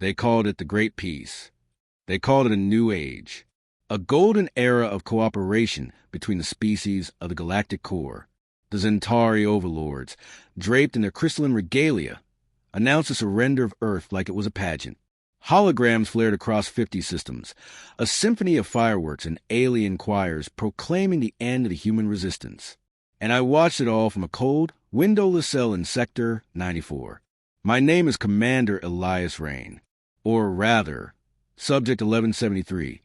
They called it the Great Peace. They called it a new age, a golden era of cooperation between the species of the galactic core. The Zentari overlords, draped in their crystalline regalia, announced the surrender of Earth like it was a pageant. Holograms flared across 50 systems, a symphony of fireworks and alien choirs proclaiming the end of the human resistance. And I watched it all from a cold, windowless cell in Sector 94. My name is Commander Elias Rhain, or rather, Subject 1173,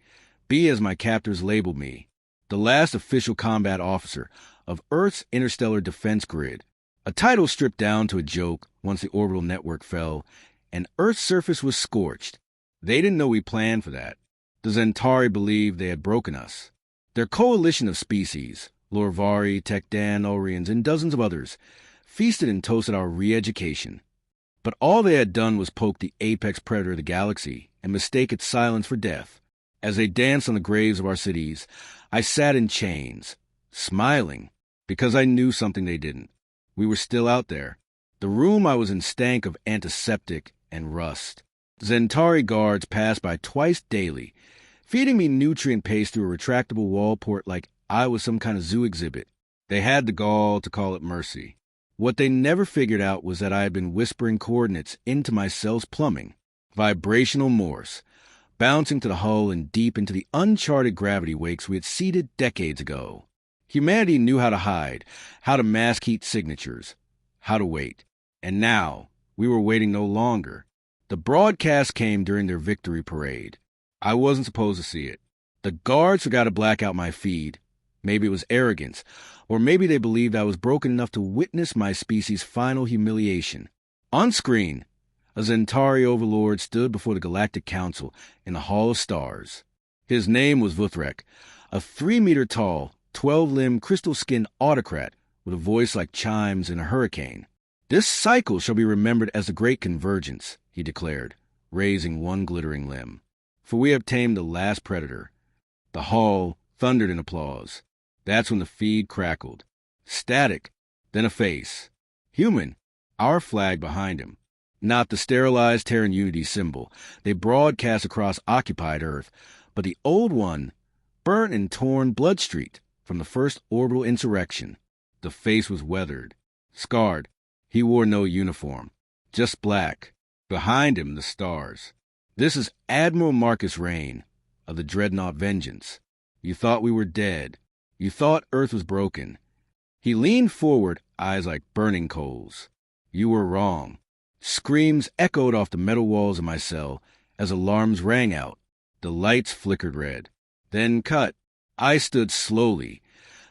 be as my captors labeled me, the last official combat officer of Earth's interstellar defense grid, a title stripped down to a joke once the orbital network fell and Earth's surface was scorched. They didn't know we planned for that. The Zentari believed they had broken us. Their coalition of species, Lorvari, Tekdan, Orians, and dozens of others, feasted and toasted our re-education. But all they had done was poke the apex predator of the galaxy and mistake its silence for death. As they danced on the graves of our cities, I sat in chains, smiling, because I knew something they didn't. We were still out there. The room I was in stank of antiseptic and rust. Zentari guards passed by twice daily, feeding me nutrient paste through a retractable wall port like I was some kind of zoo exhibit. They had the gall to call it mercy. What they never figured out was that I had been whispering coordinates into my cell's plumbing, vibrational Morse, bouncing to the hull and deep into the uncharted gravity wakes we had seeded decades ago. Humanity knew how to hide, how to mask heat signatures, how to wait. And now, we were waiting no longer. The broadcast came during their victory parade. I wasn't supposed to see it. The guards forgot to black out my feed. Maybe it was arrogance, or maybe they believed I was broken enough to witness my species' final humiliation. On screen, a Zentari overlord stood before the Galactic Council in the Hall of Stars. His name was Vuthrek, a 3-meter-tall, 12-limbed, crystal-skinned autocrat with a voice like chimes in a hurricane. "This cycle shall be remembered as the Great Convergence," he declared, raising one glittering limb. "For we have tamed the last predator." The hall thundered in applause. That's when the feed crackled. Static, then a face. Human, our flag behind him. Not the sterilized Terran Unity symbol they broadcast across occupied Earth, but the old one, burnt and torn bloodstreaked from the first orbital insurrection. The face was weathered, scarred. He wore no uniform, just black. Behind him, the stars. "This is Admiral Marcus Rayne, of the Dreadnought Vengeance. You thought we were dead. You thought Earth was broken." He leaned forward, eyes like burning coals. "You were wrong." Screams echoed off the metal walls of my cell as alarms rang out. The lights flickered red. Then cut. I stood slowly,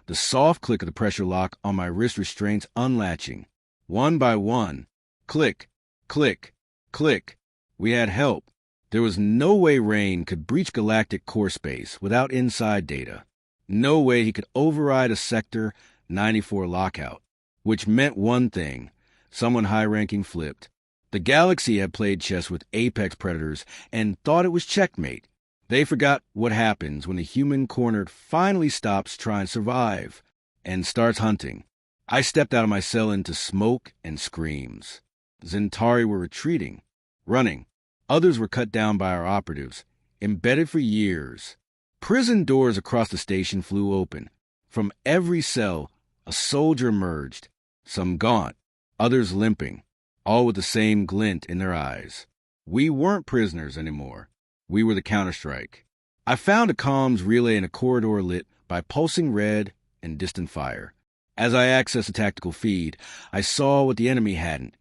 the soft click of the pressure lock on my wrist restraints unlatching. One by one. Click, click, click. We had help. There was no way Rayne could breach galactic core space without inside data. No way he could override a Sector 94 lockout, which meant one thing. Someone high-ranking flipped. The galaxy had played chess with apex predators and thought it was checkmate. They forgot what happens when the human cornered finally stops trying to survive and starts hunting. I stepped out of my cell into smoke and screams. The Zentari were retreating, running. Others were cut down by our operatives, embedded for years. Prison doors across the station flew open. From every cell, a soldier emerged, some gaunt, others limping, all with the same glint in their eyes. We weren't prisoners anymore. We were the counterstrike. I found a comms relay in a corridor lit by pulsing red and distant fire. As I accessed the tactical feed, I saw what the enemy hadn't.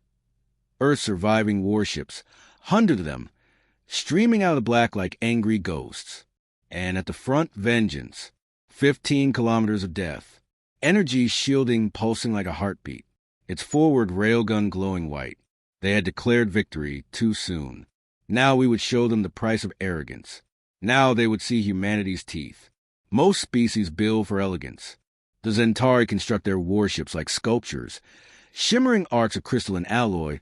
Earth's surviving warships, hundreds of them, streaming out of the black like angry ghosts. And at the front, vengeance. 15 kilometers of death. Energy shielding pulsing like a heartbeat. Its forward railgun glowing white. They had declared victory too soon. Now we would show them the price of arrogance. Now they would see humanity's teeth. Most species build for elegance. The Zentari construct their warships like sculptures, shimmering arcs of crystalline alloy,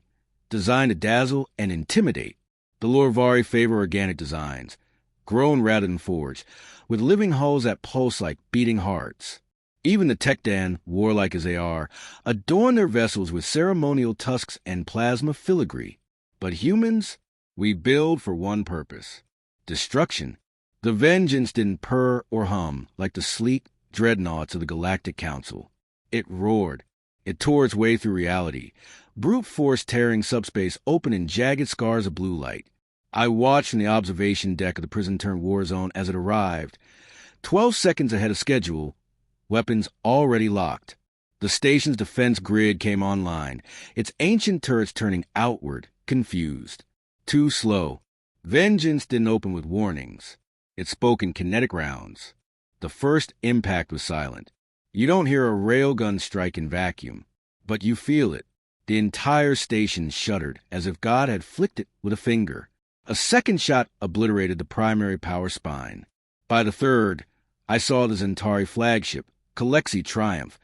designed to dazzle and intimidate. The Lorvari favor organic designs, grown rather than forged, with living hulls that pulse like beating hearts. Even the Tekdan, warlike as they are, adorn their vessels with ceremonial tusks and plasma filigree. But humans, We build for one purpose: destruction. The Vengeance didn't purr or hum like the sleek dreadnoughts of the Galactic Council. It roared. It tore its way through reality, brute force tearing subspace open in jagged scars of blue light. I watched from the observation deck of the prison-turned-war zone as it arrived. 12 seconds ahead of schedule, weapons already locked. The station's defense grid came online, its ancient turrets turning outward, confused. Too slow. Vengeance didn't open with warnings. It spoke in kinetic rounds. The first impact was silent. You don't hear a railgun strike in vacuum, but you feel it. The entire station shuddered, as if God had flicked it with a finger. A second shot obliterated the primary power spine. By the third, I saw the Zentari flagship, Calexi Triumph,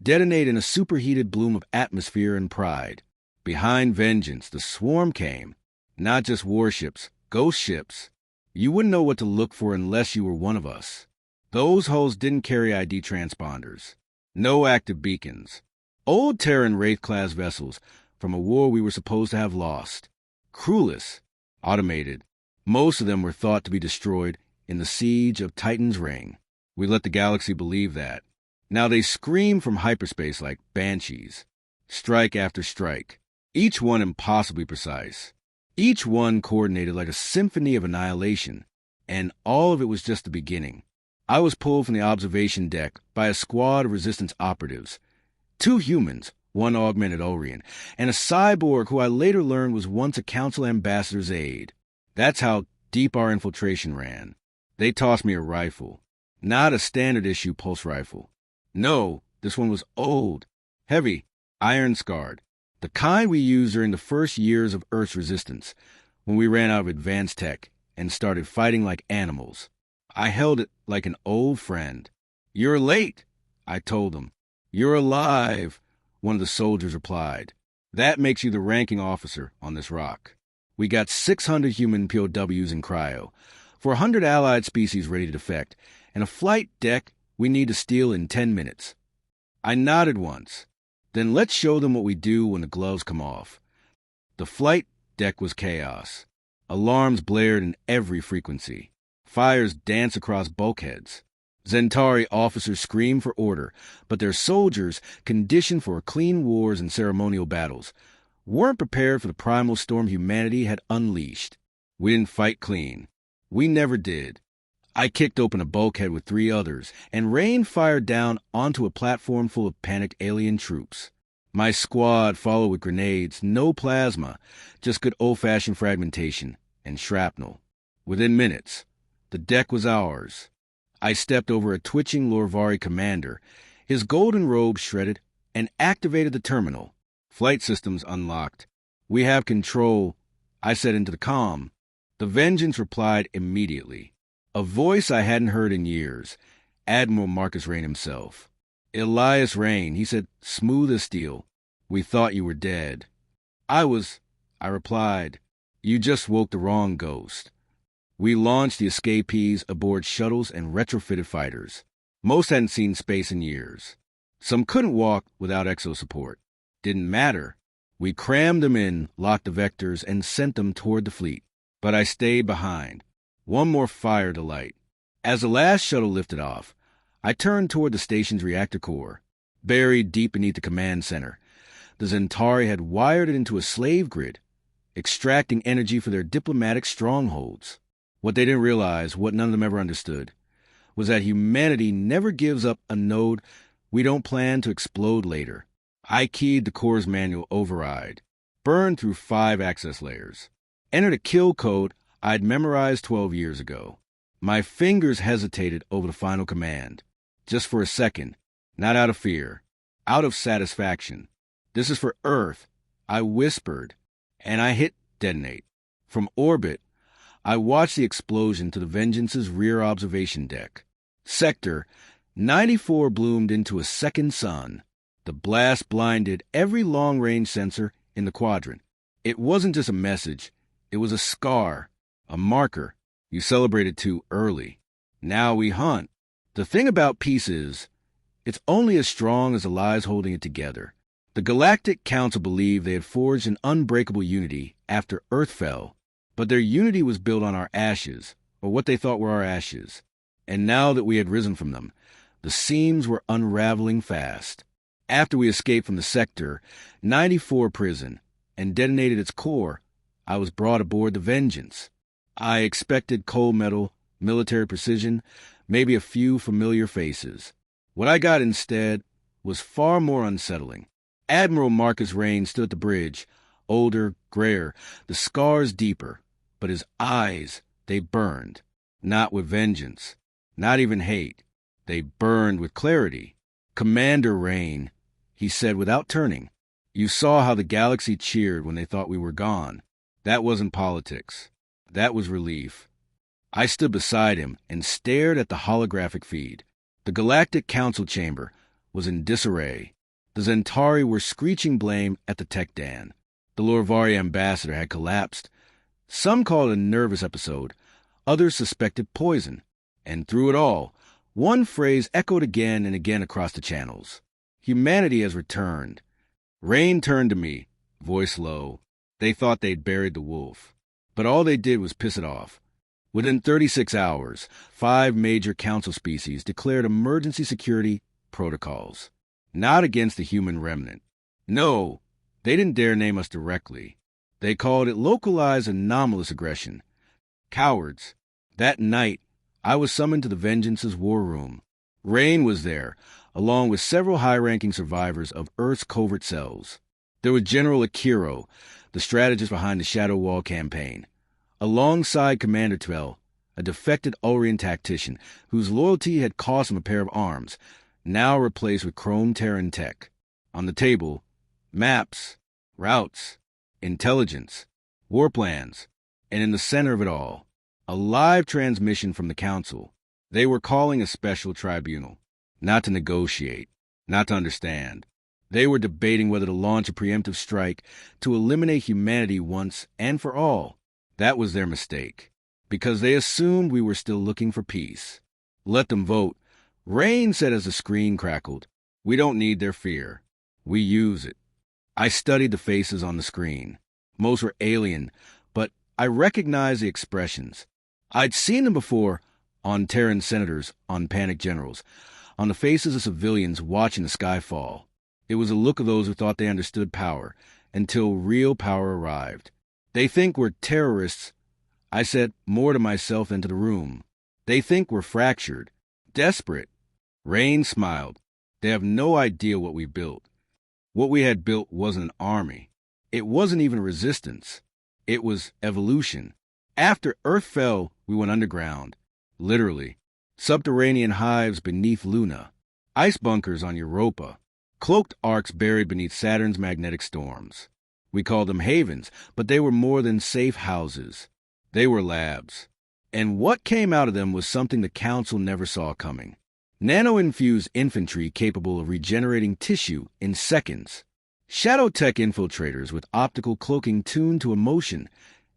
detonate in a superheated bloom of atmosphere and pride. Behind Vengeance, the swarm came. Not just warships, ghost ships. You wouldn't know what to look for unless you were one of us. Those hulls didn't carry ID transponders. No active beacons. Old Terran Wraith-class vessels from a war we were supposed to have lost. Crewless. Automated. Most of them were thought to be destroyed in the siege of Titan's Ring. We let the galaxy believe that. Now they scream from hyperspace like banshees. Strike after strike. Each one impossibly precise. Each one coordinated like a symphony of annihilation, and all of it was just the beginning. I was pulled from the observation deck by a squad of resistance operatives. 2 humans, one augmented Orion, and a cyborg who I later learned was once a council ambassador's aide. That's how deep our infiltration ran. They tossed me a rifle. Not a standard-issue pulse rifle. No, this one was old, heavy, iron-scarred. The kind we used during the first years of Earth's resistance, when we ran out of advanced tech and started fighting like animals. I held it like an old friend. "You're late," I told him. "You're alive," one of the soldiers replied. "That makes you the ranking officer on this rock." We got 600 human POWs in cryo, 400 allied species ready to defect, and a flight deck we need to steal in 10 minutes. I nodded once. Then let's show them what we do when the gloves come off. The flight deck was chaos. Alarms blared in every frequency. Fires danced across bulkheads. Zentari officers screamed for order, but their soldiers, conditioned for clean wars and ceremonial battles, weren't prepared for the primal storm humanity had unleashed. We didn't fight clean. We never did. I kicked open a bulkhead with 3 others, and Rayne fired down onto a platform full of panicked alien troops. My squad followed with grenades, no plasma, just good old-fashioned fragmentation and shrapnel. Within minutes, the deck was ours. I stepped over a twitching Lorvari commander, his golden robe shredded, and activated the terminal. Flight systems unlocked. "We have control," I said into the comm. The Vengeance replied immediately. A voice I hadn't heard in years. Admiral Marcus Rhain himself. "Elias Rhain," he said, smooth as steel. "We thought you were dead." I replied. "You just woke the wrong ghost." We launched the escapees aboard shuttles and retrofitted fighters. Most hadn't seen space in years. Some couldn't walk without exo support. Didn't matter. We crammed them in, locked the vectors, and sent them toward the fleet. But I stayed behind. One more fire to light. As the last shuttle lifted off, I turned toward the station's reactor core. Buried deep beneath the command center, the Zentari had wired it into a slave grid, extracting energy for their diplomatic strongholds. What they didn't realize, what none of them ever understood, was that humanity never gives up a node we don't plan to explode later. I keyed the core's manual override, burned through 5 access layers, entered a kill code I'd memorized 12 years ago. My fingers hesitated over the final command. Just for a second. Not out of fear. Out of satisfaction. "This is for Earth," I whispered, and I hit detonate. From orbit, I watched the explosion to the Vengeance's rear observation deck. Sector 94 bloomed into a second sun. The blast blinded every long-range sensor in the quadrant. It wasn't just a message. It was a scar. A marker. You celebrated too early. Now we hunt. The thing about peace is, it's only as strong as the lies holding it together. The Galactic Council believed they had forged an unbreakable unity after Earth fell. But their unity was built on our ashes, or what they thought were our ashes. And now that we had risen from them, the seams were unraveling fast. After we escaped from the Sector 94 prison and detonated its core, I was brought aboard the Vengeance. I expected cold metal, military precision, maybe a few familiar faces. What I got instead was far more unsettling. Admiral Marcus Rayne stood at the bridge, older, grayer, the scars deeper, but his eyes, they burned, not with vengeance, not even hate. They burned with clarity. "Commander Rayne," he said without turning, "you saw how the galaxy cheered when they thought we were gone. That wasn't politics. That was relief." I stood beside him and stared at the holographic feed. The Galactic Council chamber was in disarray. The Zentari were screeching blame at the Tech Dan. The Lorvari ambassador had collapsed. Some called it a nervous episode. Others suspected poison. And through it all, one phrase echoed again and again across the channels. "Humanity has returned." Rayne turned to me, voice low. They thought they'd buried the wolf. But all they did was piss it off. Within 36 hours, 5 major council species declared emergency security protocols. Not against the Human Remnant. No, they didn't dare name us directly. They called it localized anomalous aggression. Cowards. That night, I was summoned to the Vengeance's war room. Rayne was there, along with several high-ranking survivors of Earth's covert cells. There was General Akiro, the strategist behind the Shadow Wall campaign. Alongside Commander Tvell, a defected Ulrian tactician whose loyalty had cost him a pair of arms, now replaced with Chrome Terran tech. On the table, maps, routes, intelligence, war plans, and in the center of it all, a live transmission from the Council. They were calling a special tribunal, not to negotiate, not to understand. They were debating whether to launch a preemptive strike to eliminate humanity once and for all. That was their mistake, because they assumed we were still looking for peace. Let them vote. Rayne said as the screen crackled, "We don't need their fear. We use it." I studied the faces on the screen. Most were alien, but I recognized the expressions. I'd seen them before on Terran senators, on panic generals, on the faces of civilians watching the sky fall. It was a look of those who thought they understood power until real power arrived. "They think we're terrorists," I said more to myself than to the room. "They think we're fractured, desperate." Rayne smiled. "They have no idea what we built. What we had built wasn't an army. It wasn't even resistance. It was evolution. After Earth fell, we went underground. Literally. Subterranean hives beneath Luna. Ice bunkers on Europa. Cloaked arcs buried beneath Saturn's magnetic storms. We called them havens, but they were more than safe houses. They were labs. And what came out of them was something the Council never saw coming. Nano-infused infantry capable of regenerating tissue in seconds. Shadow tech infiltrators with optical cloaking tuned to emotion,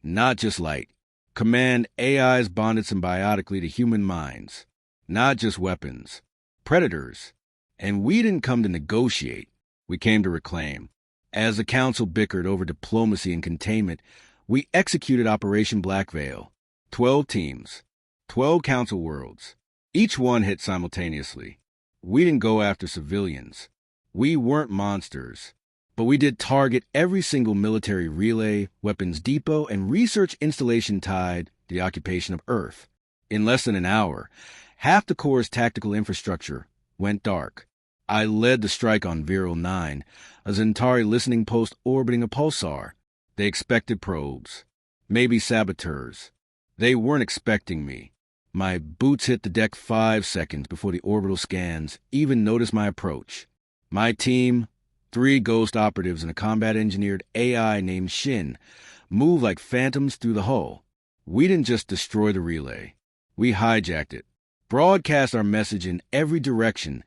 not just light. Command AIs bonded symbiotically to human minds. Not just weapons. Predators. And we didn't come to negotiate. We came to reclaim. As the Council bickered over diplomacy and containment, we executed Operation Black Veil. 12 teams. 12 Council worlds. Each one hit simultaneously. We didn't go after civilians. We weren't monsters. But we did target every single military relay, weapons depot, and research installation tied to the occupation of Earth. In less than an hour, half the Corps' tactical infrastructure went dark. I led the strike on Viral 9, a Zentari listening post orbiting a pulsar. They expected probes. Maybe saboteurs. They weren't expecting me. My boots hit the deck 5 seconds before the orbital scans even noticed my approach. My team, 3 ghost operatives and a combat-engineered AI named Shin, moved like phantoms through the hull. We didn't just destroy the relay. We hijacked it, broadcast our message in every direction,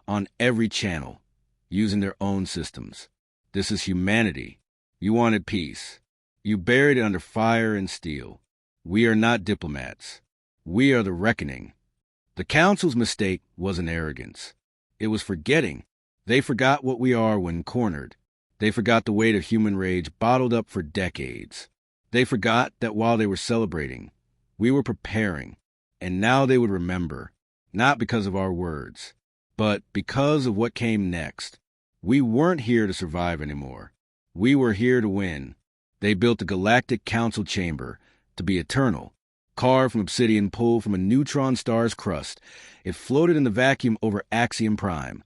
on every channel, using their own systems. This is humanity. You wanted peace. You buried it under fire and steel. We are not diplomats. We are the reckoning. The Council's mistake wasn't arrogance. It was forgetting. They forgot what we are when cornered. They forgot the weight of human rage bottled up for decades. They forgot that while they were celebrating, we were preparing, and now they would remember, not because of our words, but because of what came next. We weren't here to survive anymore. We were here to win. They built the Galactic Council chamber to be eternal, carved from obsidian pulled from a neutron star's crust. It floated in the vacuum over Axiom Prime,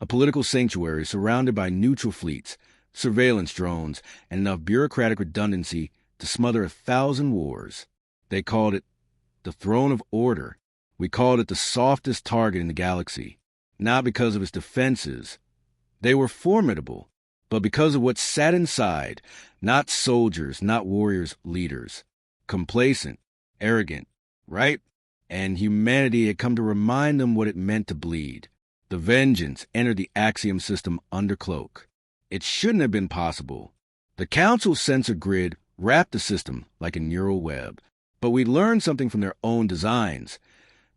a political sanctuary surrounded by neutral fleets, surveillance drones, and enough bureaucratic redundancy to smother 1,000 wars. They called it the Throne of Order. We called it the softest target in the galaxy, not because of its defenses. They were formidable, but because of what sat inside, not soldiers, not warriors, leaders. Complacent, arrogant, right? And humanity had come to remind them what it meant to bleed. The vengeance entered the Axiom system under cloak. It shouldn't have been possible. The Council's sensor grid wrapped the system like a neural web, but we learned something from their own designs.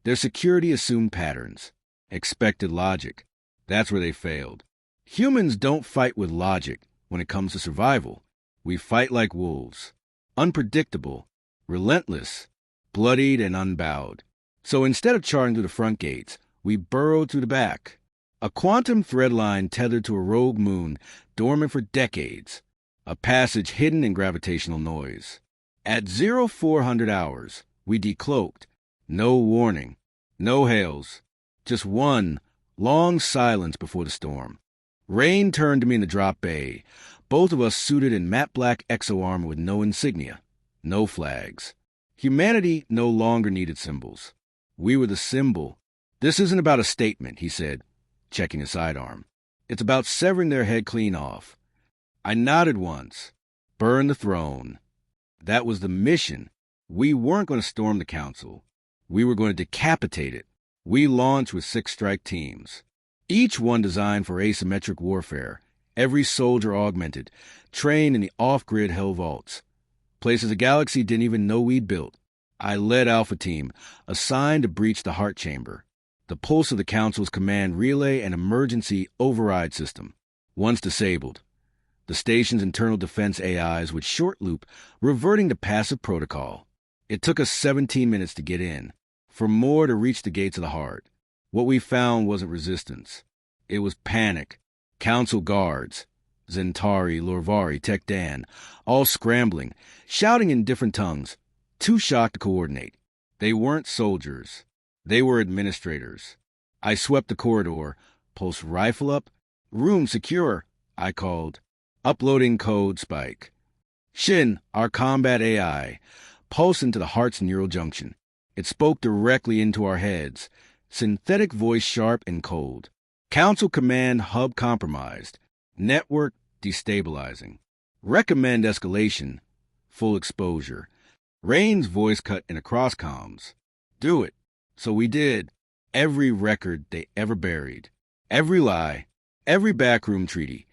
Their security assumed patterns, expected logic. That's where they failed. Humans don't fight with logic when it comes to survival. We fight like wolves, unpredictable, relentless, bloodied and unbowed. So instead of charging through the front gates, we burrowed through the back. A quantum thread line tethered to a rogue moon dormant for decades. A passage hidden in gravitational noise. At 0400 hours, we decloaked. No warning, no hails, just one long silence before the storm. Rayne turned to me in the drop bay, both of us suited in matte black exo-armor with no insignia, no flags. Humanity no longer needed symbols. We were the symbol. This isn't about a statement, he said, checking his sidearm. It's about severing their head clean off. I nodded once. Burn the throne. That was the mission. We weren't going to storm the council. We were going to decapitate it. We launched with 6 strike teams, each one designed for asymmetric warfare, every soldier augmented, trained in the off-grid hell vaults, places the galaxy didn't even know we'd built. I led Alpha Team, assigned to breach the heart chamber, the pulse of the Council's command relay and emergency override system. Once disabled, the station's internal defense AIs would short loop, reverting to passive protocol. It took us 17 minutes to get in, for more to reach the gates of the heart. What we found wasn't resistance. It was panic. Council guards, Zentari, Lorvari, Tech Dan, all scrambling, shouting in different tongues, too shocked to coordinate. They weren't soldiers. They were administrators. I swept the corridor, pulse rifle up. Room secure, I called. Uploading code spike. Shin, our combat AI, pulsed into the heart's neural junction. It spoke directly into our heads, synthetic voice sharp and cold. Council command hub compromised. Network destabilizing. Recommend escalation. Full exposure. Rayne's voice cut into cross-comms. Do it. So we did. Every record they ever buried. Every lie. Every backroom treaty.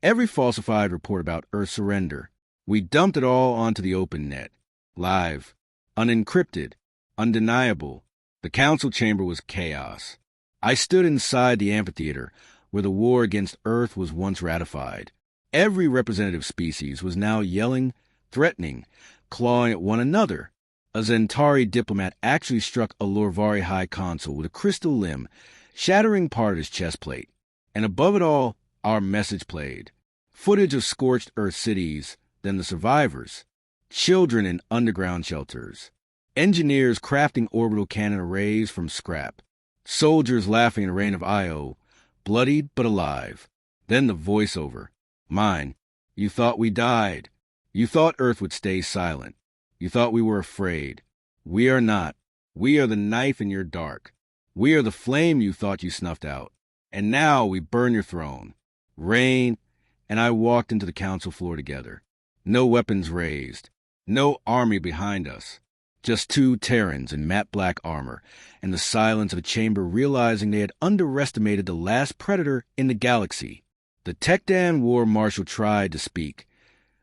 Every falsified report about Earth's surrender. We dumped it all onto the open net. Live. Unencrypted. Undeniable. The council chamber was chaos. I stood inside the amphitheater, where the war against Earth was once ratified. Every representative species was now yelling, threatening, clawing at one another. A Zentari diplomat actually struck a Lorvari High Consul with a crystal limb, shattering part of his chest plate. And above it all, our message played. Footage of scorched Earth cities, then the survivors. Children in underground shelters. Engineers crafting orbital cannon arrays from scrap. Soldiers laughing in a rain of Io, bloodied but alive. Then the voiceover. Mine. You thought we died. You thought Earth would stay silent. You thought we were afraid. We are not. We are the knife in your dark. We are the flame you thought you snuffed out. And now we burn your throne. Rayne and I walked into the council floor together. No weapons raised. No army behind us. Just 2 Terrans in matte black armor, and the silence of a chamber realizing they had underestimated the last predator in the galaxy. The Tekdan War Marshal tried to speak.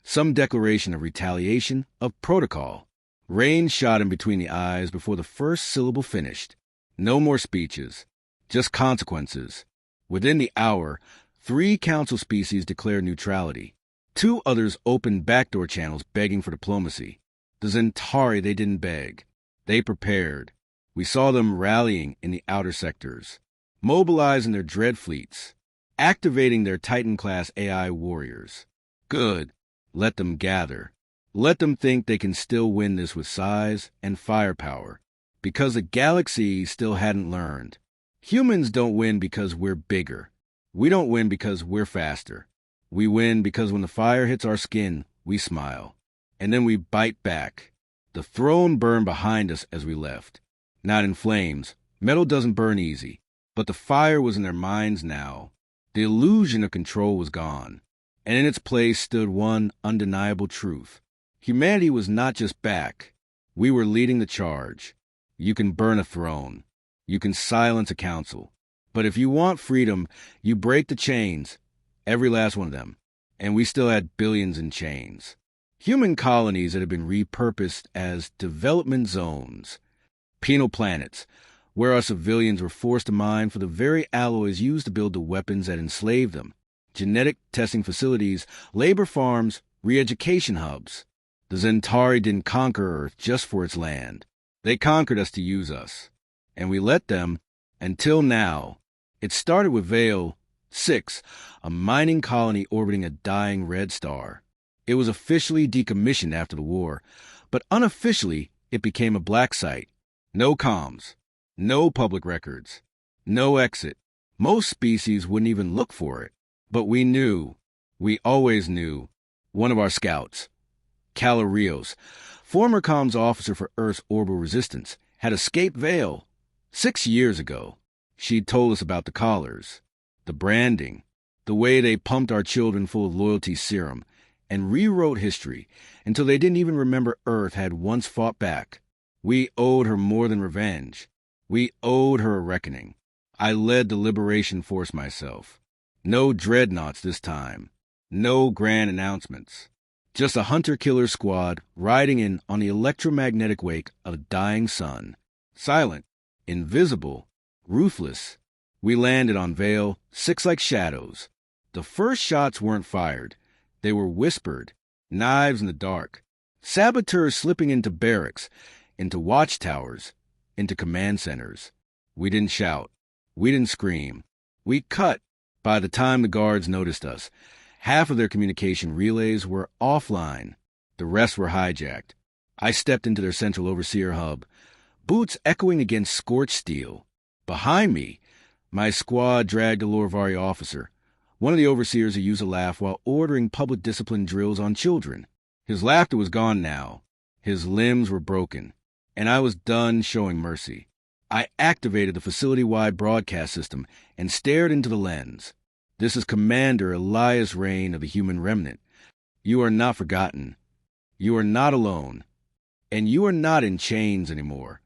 Some declaration of retaliation, of protocol. Rayne shot him between the eyes before the first syllable finished. No more speeches. Just consequences. Within the hour, 3 council species declared neutrality. 2 others opened backdoor channels begging for diplomacy. The Zentari, they didn't beg. They prepared. We saw them rallying in the outer sectors, mobilizing their dread fleets, activating their Titan-class AI warriors. Good. Let them gather. Let them think they can still win this with size and firepower, because the galaxy still hadn't learned. Humans don't win because we're bigger. We don't win because we're faster. We win because when the fire hits our skin, we smile. And then we bite back. The throne burned behind us as we left. Not in flames. Metal doesn't burn easy. But the fire was in their minds now. The illusion of control was gone. And in its place stood one undeniable truth. Humanity was not just back. We were leading the charge. You can burn a throne. You can silence a council. But if you want freedom, you break the chains. Every last one of them. And we still had billions in chains. Human colonies that had been repurposed as development zones. Penal planets, where our civilians were forced to mine for the very alloys used to build the weapons that enslaved them. Genetic testing facilities, labor farms, re-education hubs. The Zentari didn't conquer Earth just for its land. They conquered us to use us. And we let them, until now. It started with Vale 6, a mining colony orbiting a dying red star. It was officially decommissioned after the war, but unofficially it became a black site. No comms, no public records, no exit. Most species wouldn't even look for it. But we knew, we always knew, one of our scouts, Calarios, former comms officer for Earth's orbital resistance, had escaped Vale 6 years ago. She'd told us about the collars, the branding, the way they pumped our children full of loyalty serum, and rewrote history until they didn't even remember Earth had once fought back. We owed her more than revenge. We owed her a reckoning. I led the liberation force myself. No dreadnoughts this time. No grand announcements. Just a hunter-killer squad riding in on the electromagnetic wake of a dying sun. Silent, invisible, ruthless. We landed on Vale 6 like shadows. The first shots weren't fired. They were whispered, knives in the dark. Saboteurs slipping into barracks, into watchtowers, into command centers. We didn't shout. We didn't scream. We cut. By the time the guards noticed us, half of their communication relays were offline. The rest were hijacked. I stepped into their central overseer hub, boots echoing against scorched steel. Behind me, my squad dragged a Lorvari officer, one of the overseers who used a laugh while ordering public discipline drills on children. His laughter was gone now. His limbs were broken, and I was done showing mercy. I activated the facility-wide broadcast system and stared into the lens. This is Commander Elias Rhain of the Human Remnant. You are not forgotten. You are not alone. And you are not in chains anymore.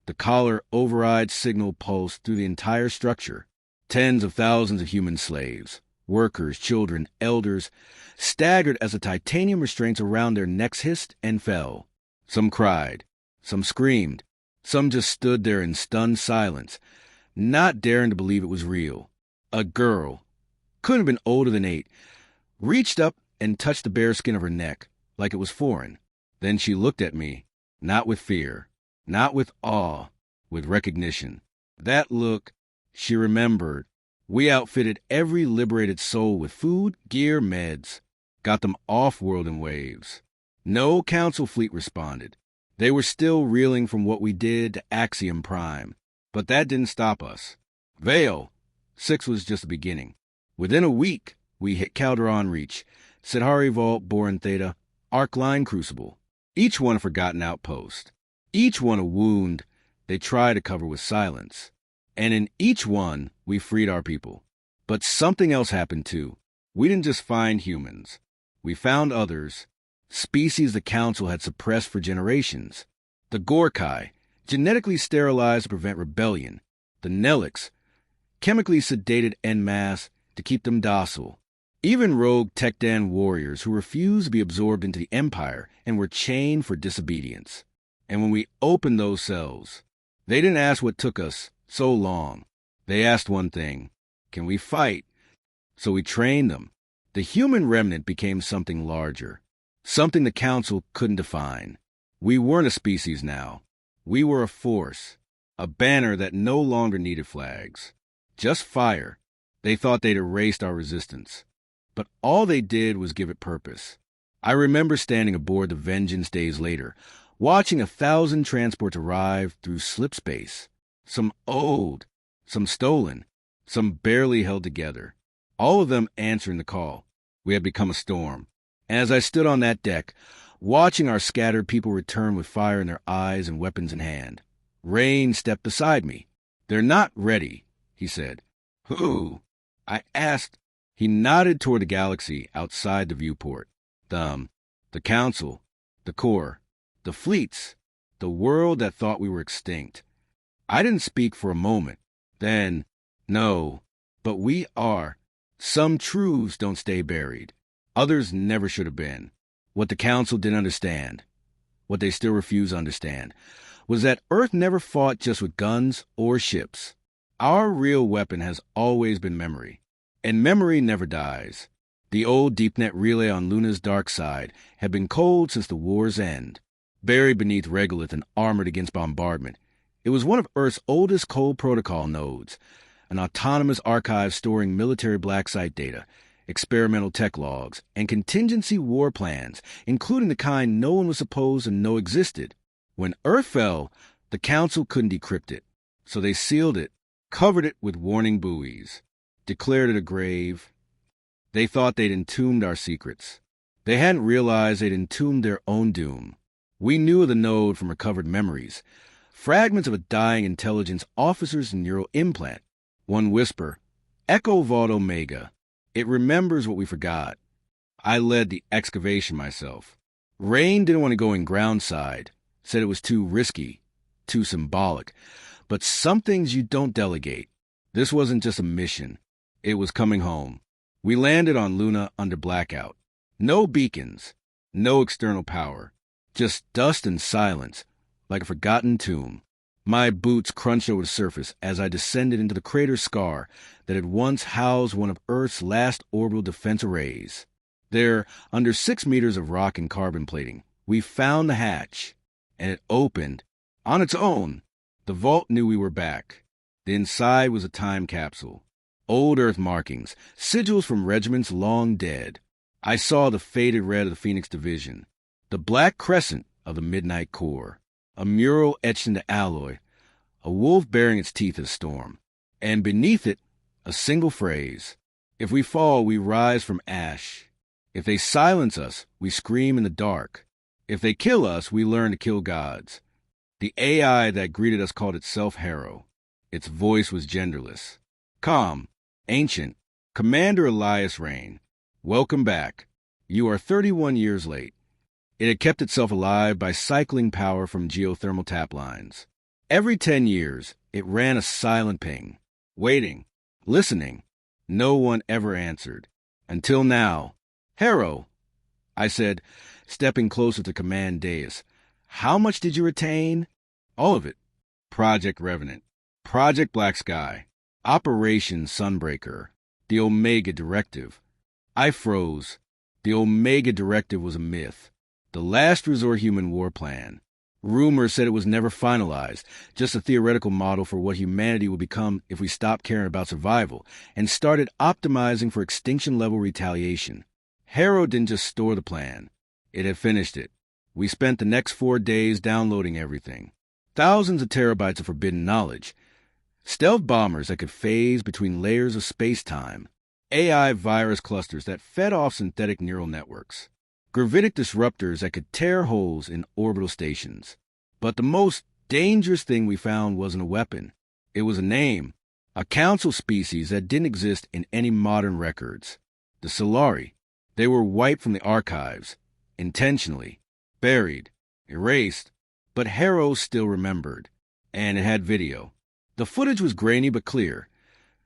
The collar override signal pulsed through the entire structure. Tens of thousands of human slaves, workers, children, elders, staggered as the titanium restraints around their necks hissed and fell. Some cried. Some screamed. Some just stood there in stunned silence, not daring to believe it was real. A girl, couldn't have been older than 8, reached up and touched the bare skin of her neck like it was foreign. Then she looked at me, not with fear, not with awe, with recognition. That look, she remembered. We outfitted every liberated soul with food, gear, meds, got them off-world in waves. No council fleet responded. They were still reeling from what we did to Axiom Prime, but that didn't stop us. Vale 6 was just the beginning. Within a week, we hit Calderon Reach, Sidhari Vault, Boron Theta, Arc Line Crucible. Each one a forgotten outpost. Each one a wound they tried to cover with silence. And in each one, we freed our people. But something else happened too. We didn't just find humans. We found others. Species the Council had suppressed for generations. The Gorkai, genetically sterilized to prevent rebellion. The Nelics, chemically sedated en masse to keep them docile. Even rogue Tekdan warriors who refused to be absorbed into the Empire and were chained for disobedience. And when we opened those cells, they didn't ask what took us so long. They asked one thing: can we fight? So we trained them. The human remnant became something larger, something the Council couldn't define. We weren't a species now. We were a force, a banner that no longer needed flags. Just fire. They thought they'd erased our resistance. But all they did was give it purpose. I remember standing aboard the Vengeance days later, watching 1,000 transports arrive through slip space. Some old, some stolen, some barely held together. All of them answering the call. We had become a storm. And as I stood on that deck, watching our scattered people return with fire in their eyes and weapons in hand, Rayne stepped beside me. "They're not ready," he said. "Who?" I asked. He nodded toward the galaxy outside the viewport. The Council, the Corps, the fleets, the world that thought we were extinct. I didn't speak for a moment. Then, "No, but we are. Some truths don't stay buried. Others never should have been." What the Council didn't understand, what they still refuse to understand, was that Earth never fought just with guns or ships. Our real weapon has always been memory, and memory never dies. The old DeepNet relay on Luna's dark side had been cold since the war's end, buried beneath regolith and armored against bombardment. It was one of Earth's oldest cold protocol nodes, an autonomous archive storing military black site data, experimental tech logs, and contingency war plans, including the kind no one was supposed to know existed. When Earth fell, the Council couldn't decrypt it, so they sealed it, covered it with warning buoys, declared it a grave. They thought they'd entombed our secrets. They hadn't realized they'd entombed their own doom. We knew of the node from recovered memories, fragments of a dying intelligence officer's neural implant. One whisper, "Echo Vault Omega." It remembers what we forgot. I led the excavation myself. Rayne didn't want to go in ground side, said it was too risky, too symbolic. But some things you don't delegate. This wasn't just a mission. It was coming home. We landed on Luna under blackout. No beacons, no external power. Just dust and silence, like a forgotten tomb. My boots crunched over the surface as I descended into the crater scar that had once housed one of Earth's last orbital defense arrays. There, under 6 meters of rock and carbon plating, we found the hatch, and it opened on its own. The vault knew we were back. The inside was a time capsule. Old Earth markings, sigils from regiments long dead. I saw the faded red of the Phoenix Division, the black crescent of the Midnight Corps, a mural etched into alloy, a wolf baring its teeth at a storm, and beneath it, a single phrase: "If we fall, we rise from ash. If they silence us, we scream in the dark. If they kill us, we learn to kill gods." The AI that greeted us called itself Harrow. Its voice was genderless. "Calm, ancient, Commander Elias Rhain, welcome back. You are 31 years late." It had kept itself alive by cycling power from geothermal tap lines. Every 10 years, it ran a silent ping, waiting, listening. No one ever answered. Until now. "Harrow," I said, stepping closer to command dais. "How much did you retain?" "All of it. Project Revenant, Project Black Sky, Operation Sunbreaker, the Omega Directive." I froze. The Omega Directive was a myth. The last resort human war plan. Rumors said it was never finalized, just a theoretical model for what humanity would become if we stopped caring about survival and started optimizing for extinction-level retaliation. Harrow didn't just store the plan. It had finished it. We spent the next 4 days downloading everything. Thousands of terabytes of forbidden knowledge. Stealth bombers that could phase between layers of space-time. AI virus clusters that fed off synthetic neural networks. Gravitic disruptors that could tear holes in orbital stations. But the most dangerous thing we found wasn't a weapon. It was a name. A council species that didn't exist in any modern records. The Solari. They were wiped from the archives. Intentionally. Buried. Erased. But Harrow still remembered. And it had video. The footage was grainy but clear.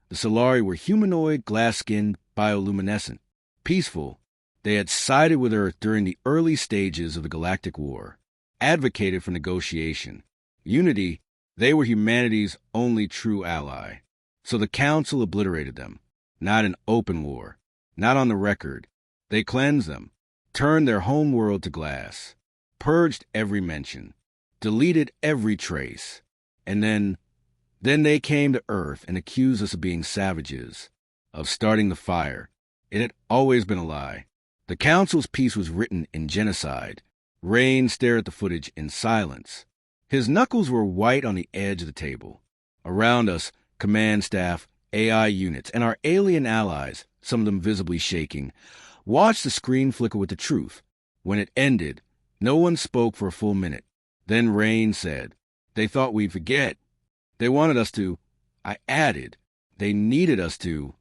The Solari were humanoid, glass-skinned, bioluminescent. Peaceful. They had sided with Earth during the early stages of the Galactic War. Advocated for negotiation. Unity. They were humanity's only true ally. So the Council obliterated them. Not in open war, not on the record. They cleansed them, turned their home world to glass, purged every mention, deleted every trace, and then they came to Earth and accused us of being savages, of starting the fire. It had always been a lie. The Council's piece was written in genocide. Rayne stared at the footage in silence. His knuckles were white on the edge of the table. Around us, command staff, AI units, and our alien allies, some of them visibly shaking, watched the screen flicker with the truth. When it ended, no one spoke for a full minute. Then Rayne said, "They thought we'd forget. They wanted us to." I added, "They needed us to."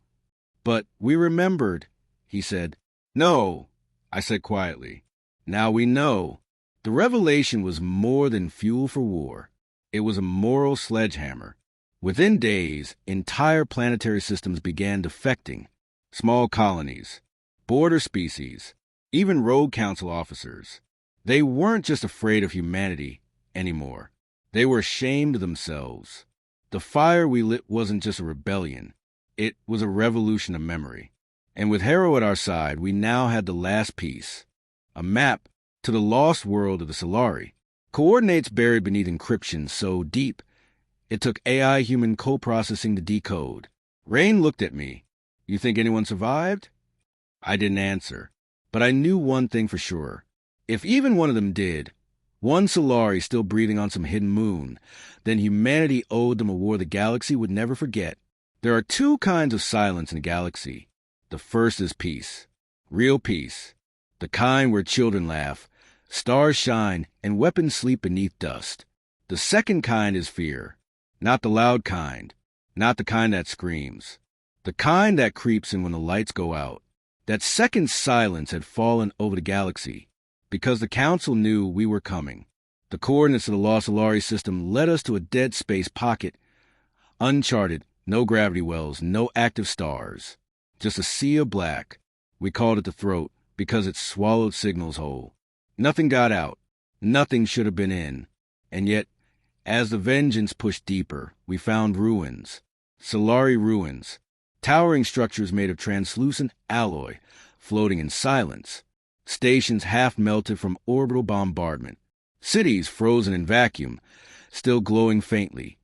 "But we remembered," he said. "No," I said quietly. "Now we know." The revelation was more than fuel for war. It was a moral sledgehammer. Within days, entire planetary systems began defecting. Small colonies, border species, even rogue council officers. They weren't just afraid of humanity anymore. They were ashamed of themselves. The fire we lit wasn't just a rebellion. It was a revolution of memory. And with Harrow at our side, we now had the last piece. A map to the lost world of the Solari. Coordinates buried beneath encryption so deep, it took AI-human co-processing to decode. Rayne looked at me. "You think anyone survived?" I didn't answer. But I knew one thing for sure. If even one of them did, one Solari still breathing on some hidden moon, then humanity owed them a war the galaxy would never forget. There are two kinds of silence in the galaxy. The first is peace. Real peace. The kind where children laugh, stars shine, and weapons sleep beneath dust. The second kind is fear. Not the loud kind. Not the kind that screams. The kind that creeps in when the lights go out. That second silence had fallen over the galaxy, because the Council knew we were coming. The coordinates of the Lost Solari system led us to a dead space pocket. Uncharted, no gravity wells, no active stars. Just a sea of black. We called it the Throat, because it swallowed signals whole. Nothing got out. Nothing should have been in. And yet, as the vengeance pushed deeper, we found ruins. Solari ruins. Towering structures made of translucent alloy, floating in silence. Stations half melted from orbital bombardment. Cities frozen in vacuum, still glowing faintly,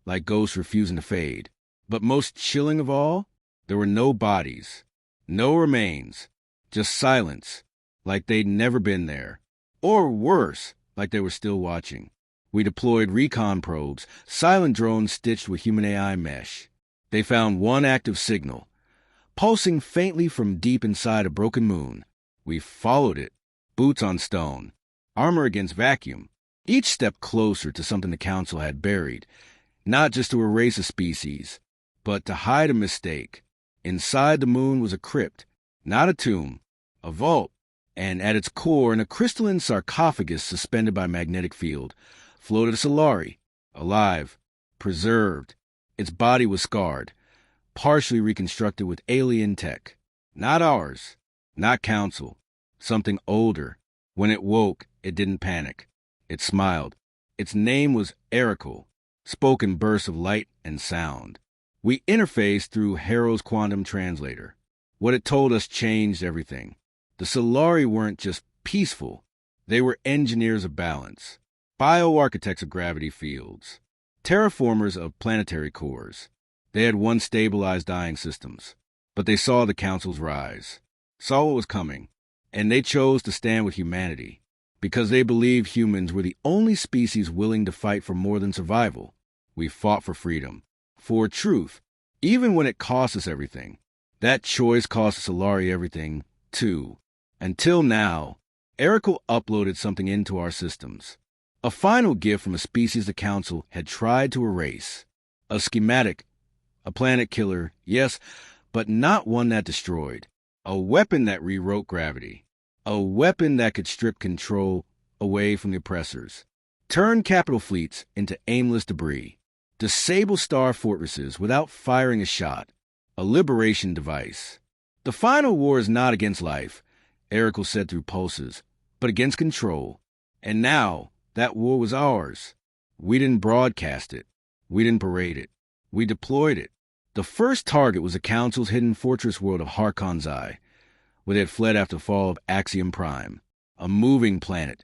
like ghosts refusing to fade. But most chilling of all, there were no bodies, no remains, just silence, like they'd never been there. Or worse, like they were still watching. We deployed recon probes, silent drones stitched with human AI mesh. They found one active signal, pulsing faintly from deep inside a broken moon. We followed it, boots on stone, armor against vacuum, each step closer to something the Council had buried, not just to erase a species, but to hide a mistake. Inside the moon was a crypt, not a tomb, a vault, and at its core, in a crystalline sarcophagus suspended by magnetic field, floated a Solari, alive, preserved. Its body was scarred, partially reconstructed with alien tech. Not ours, not Council, something older. When it woke, it didn't panic. It smiled. Its name was Erical, spoke in bursts of light and sound. We interfaced through Harrow's quantum translator. What it told us changed everything. The Solari weren't just peaceful. They were engineers of balance, bioarchitects of gravity fields, terraformers of planetary cores. They had once stabilized dying systems, but they saw the Council's rise, saw what was coming, and they chose to stand with humanity because they believed humans were the only species willing to fight for more than survival. We fought for freedom, for truth, even when it cost us everything. That choice cost Solari everything, too. Until now, Erical uploaded something into our systems. A final gift from a species the Council had tried to erase. A schematic, a planet killer, yes, but not one that destroyed. A weapon that rewrote gravity. A weapon that could strip control away from the oppressors. Turn capital fleets into aimless debris. Disable star fortresses without firing a shot. A liberation device. The final war is not against life, Erical said through pulses, but against control. And now, that war was ours. We didn't broadcast it. We didn't parade it. We deployed it. The first target was the Council's hidden fortress world of Harkon's Eye, where they had fled after the fall of Axiom Prime, a moving planet,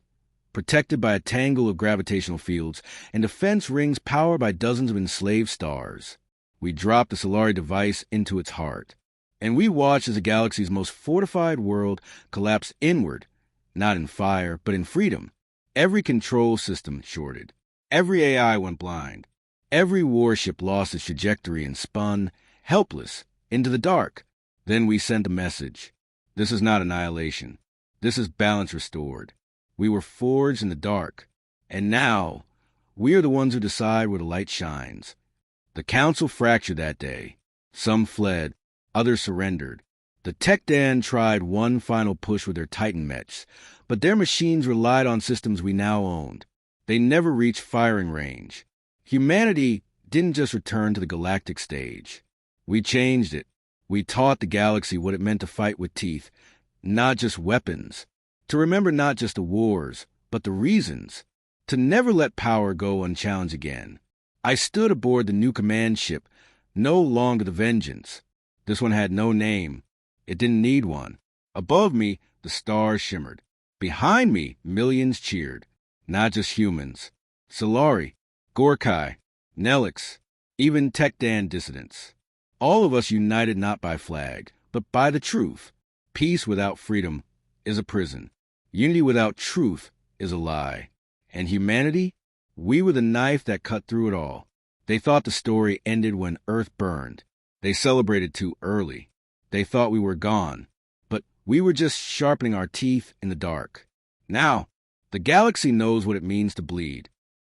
protected by a tangle of gravitational fields and defense rings powered by dozens of enslaved stars. We dropped the Solari device into its heart, and we watched as the galaxy's most fortified world collapsed inward, not in fire, but in freedom. Every control system shorted. Every AI went blind. Every warship lost its trajectory and spun, helpless, into the dark. Then we sent a message. This is not annihilation. This is balance restored. We were forged in the dark, and now we are the ones who decide where the light shines. The Council fractured that day. Some fled, others surrendered. The Tekdan tried one final push with their Titan mechs, but their machines relied on systems we now owned. They never reached firing range. Humanity didn't just return to the galactic stage. We changed it. We taught the galaxy what it meant to fight with teeth, not just weapons. To remember not just the wars, but the reasons. To never let power go unchallenged again. I stood aboard the new command ship, no longer the Vengeance. This one had no name. It didn't need one. Above me, the stars shimmered. Behind me, millions cheered. Not just humans. Solari, Gorkai, Nelix, even Tekdan dissidents. All of us united not by flag, but by the truth. Peace without freedom is a prison. Unity without truth is a lie. And humanity? We were the knife that cut through it all. They thought the story ended when Earth burned. They celebrated too early. They thought we were gone. But we were just sharpening our teeth in the dark. Now, the galaxy knows what it means to bleed.